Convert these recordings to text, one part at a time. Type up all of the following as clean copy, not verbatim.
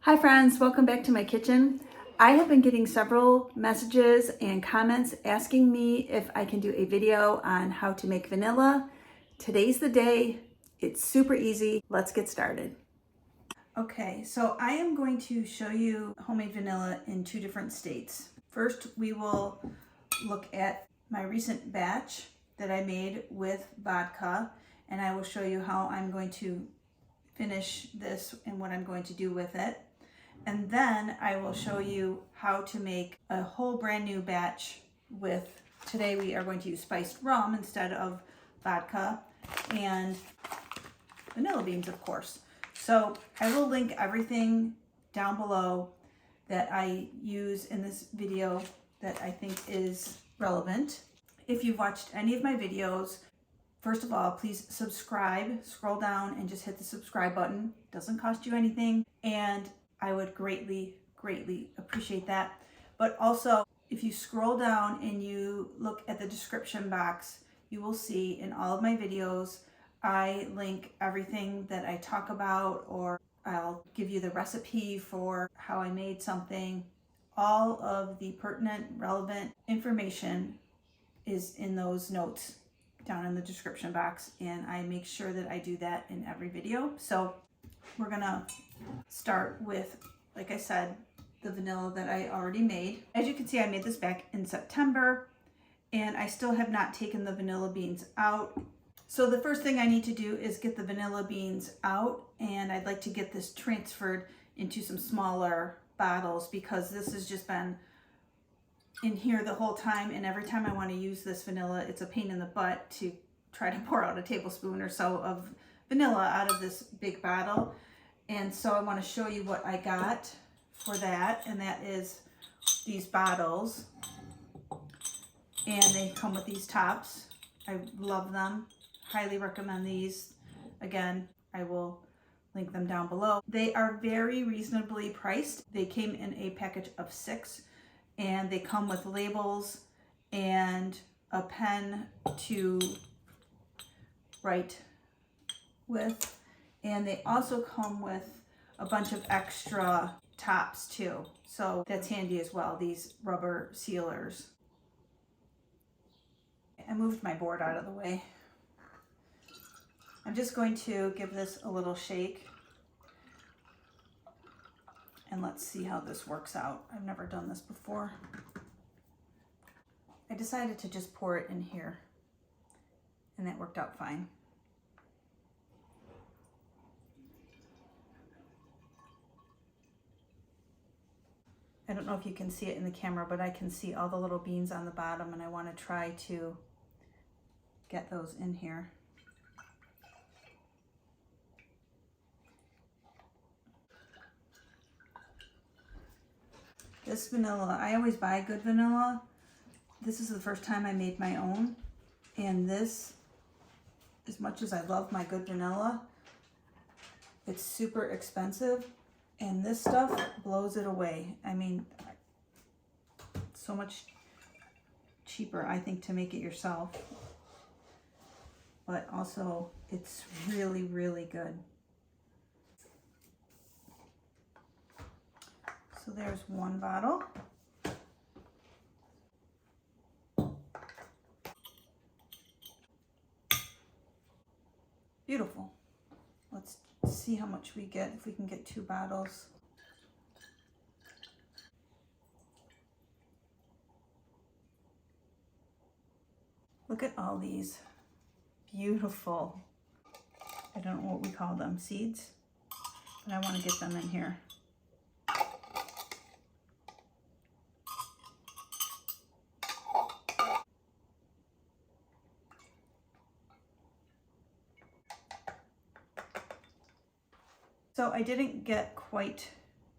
Hi friends, welcome back to my kitchen. I have been getting several messages and comments asking me if I can do a video on how to make vanilla. Today's the day. It's super easy. Let's get started. Okay, so I am going to show you homemade vanilla in two different states. First, we will look at my recent batch that I made with vodka, and I will show you how I'm going to finish this and what I'm going to do with it. And then I will show you how to make a whole brand new batch with, today we are going to use spiced rum instead of vodka, and vanilla beans, of course. So I will link everything down below that I use in this video that I think is relevant. If you've watched any of my videos, first of all, please subscribe. Scroll down and just hit the subscribe button. It doesn't cost you anything, and I would greatly appreciate that. But also, if you scroll down and you look at the description box, you will see in all of my videos, I link everything that I talk about, or I'll give you the recipe for how I made something. All of the pertinent, relevant information is in those notes down in the description box, and I make sure that I do that in every video. So we're gonna start with, like I said, the vanilla that I already made. As you can see, I made this back in September, and I still have not taken the vanilla beans out. So the first thing I need to do is get the vanilla beans out, and I'd like to get this transferred into some smaller bottles because this has just been in here the whole time, and every time I want to use this vanilla, it's a pain in the butt to try to pour out a tablespoon or so of vanilla out of this big bottle. And so I want to show you what I got for that, and that is these bottles, and they come with these tops. I love them, highly recommend these. Again, I will link them down below. They are very reasonably priced. They came in a package of 6, and they come with labels and a pen to write with, and they also come with a bunch of extra tops too, so that's handy as well, these rubber sealers. I moved my board out of the way. I'm just going to give this a little shake, and let's see how this works out. I've never done this before. I decided to just pour it in here, and that worked out fine. I don't know if you can see it in the camera, but I can see all the little beans on the bottom, and I want to try to get those in here. This vanilla, I always buy good vanilla. This is the first time I made my own, and this, as much as I love my good vanilla, it's super expensive, and this stuff blows it away. I mean, so much cheaper, I think, to make it yourself, but also it's really good. So there's one bottle. Beautiful. Let's see how much we get, if we can get 2 bottles. Look at all these beautiful, I don't know what we call them, seeds, but I want to get them in here. So I didn't get quite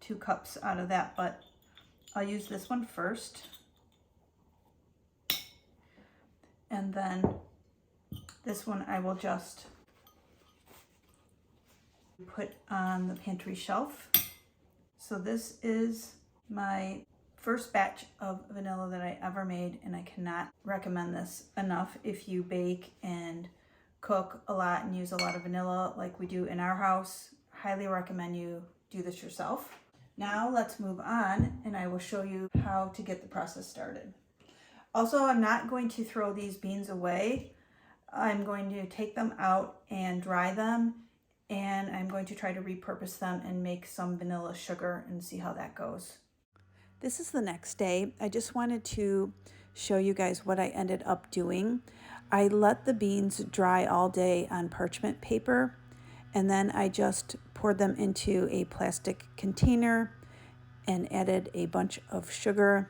2 cups out of that, but I'll use this one first. And then this one I will just put on the pantry shelf. So this is my first batch of vanilla that I ever made, and I cannot recommend this enough. If you bake and cook a lot and use a lot of vanilla like we do in our house, highly recommend you do this yourself. Now let's move on and I will show you how to get the process started. Also, I'm not going to throw these beans away. I'm going to take them out and dry them, and I'm going to try to repurpose them and make some vanilla sugar and see how that goes. This is the next day. I just wanted to show you guys what I ended up doing. I let the beans dry all day on parchment paper, and then I just poured them into a plastic container and added a bunch of sugar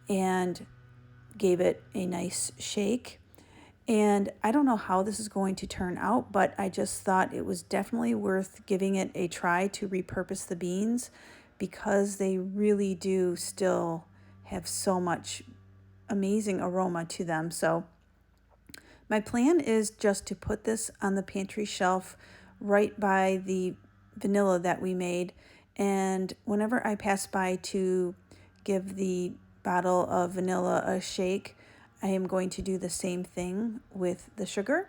and gave it a nice shake. And I don't know how this is going to turn out, but I just thought it was definitely worth giving it a try to repurpose the beans, because they really do still have so much amazing aroma to them. So my plan is just to put this on the pantry shelf right by the vanilla that we made. And whenever I pass by to give the bottle of vanilla a shake, I am going to do the same thing with the sugar.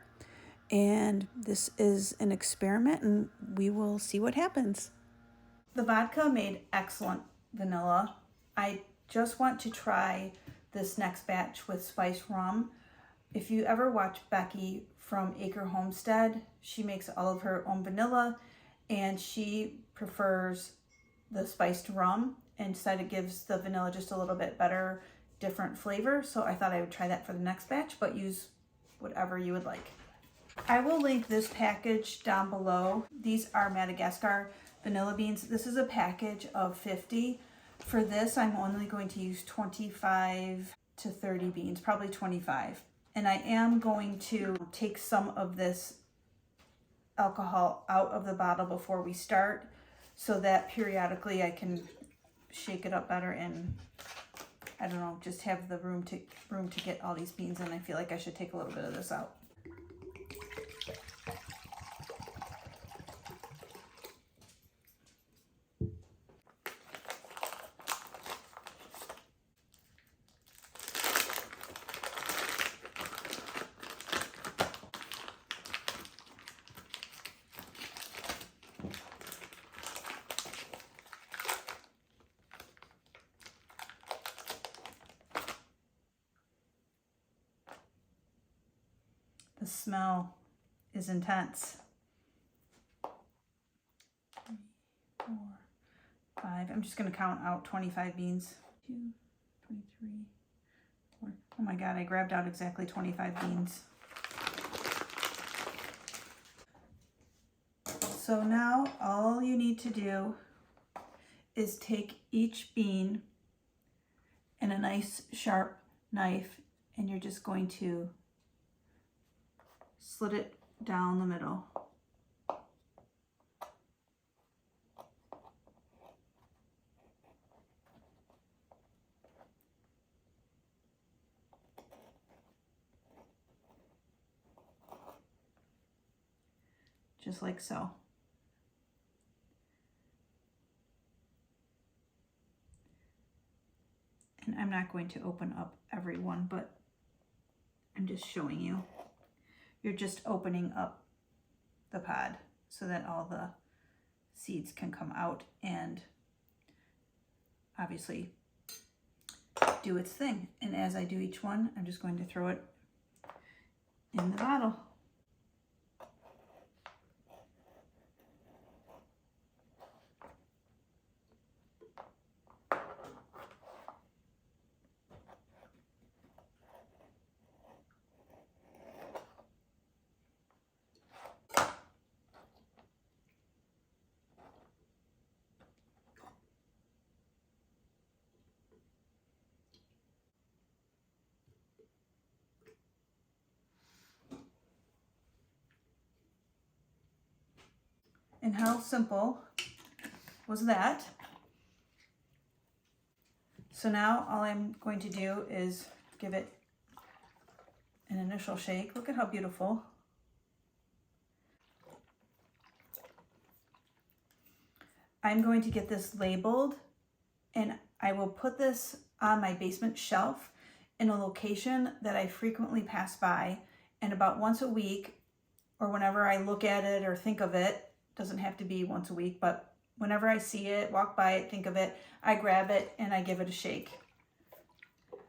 And this is an experiment and we will see what happens. The vodka made excellent vanilla. I just want to try this next batch with spiced rum. If you ever watch Becky from Acre Homestead, she makes all of her own vanilla and she prefers the spiced rum and said it gives the vanilla just a little bit better, different flavor. So I thought I would try that for the next batch, but use whatever you would like. I will link this package down below. These are Madagascar vanilla beans. This is a package of 50. For this, I'm only going to use 25 to 30 beans, probably 25. And I am going to take some of this alcohol out of the bottle before we start, so that periodically I can shake it up better and, I don't know, just have the room to get all these beans in. I feel like I should take a little bit of this out. The smell is intense. 3, 4, 5. I'm just going to count out 25 beans. 2, 23, 4. Oh my God, I grabbed out exactly 25 beans. So now all you need to do is take each bean and a nice sharp knife, and you're just going to slit it down the middle. Just like so. And I'm not going to open up every one, but I'm just showing you. You're just opening up the pod so that all the seeds can come out and obviously do its thing. And as I do each one, I'm just going to throw it in the bottle. And how simple was that? So now all I'm going to do is give it an initial shake. Look at how beautiful. I'm going to get this labeled, and I will put this on my basement shelf in a location that I frequently pass by, and about once a week, or whenever I look at it or think of it, doesn't have to be once a week, but whenever I see it, walk by it, think of it, I grab it and I give it a shake.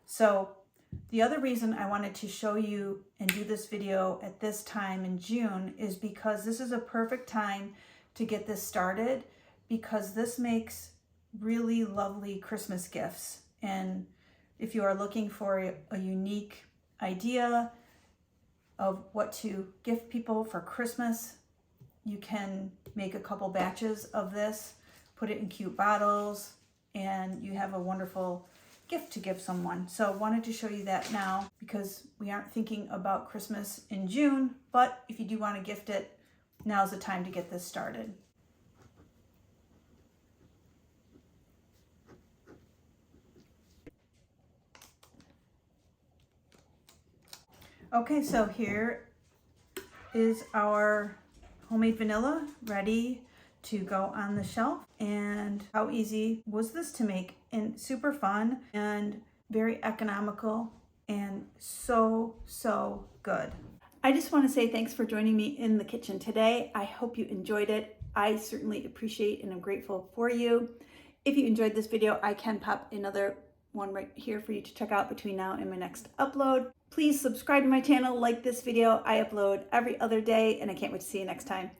So the other reason I wanted to show you and do this video at this time in June is because this is a perfect time to get this started, because this makes really lovely Christmas gifts. And if you are looking for a unique idea of what to gift people for Christmas, you can make a couple batches of this, put it in cute bottles, and you have a wonderful gift to give someone. So I wanted to show you that now, because we aren't thinking about Christmas in June, but if you do want to gift it, now's the time to get this started. Okay, so here is our homemade vanilla ready to go on the shelf. And how easy was this to make? And super fun and very economical and so good. I just want to say thanks for joining me in the kitchen today. I hope you enjoyed it. I certainly appreciate and I'm grateful for you. If you enjoyed this video, I can pop another one right here for you to check out between now and my next upload. Please subscribe to my channel, like this video. I upload every other day, and I can't wait to see you next time.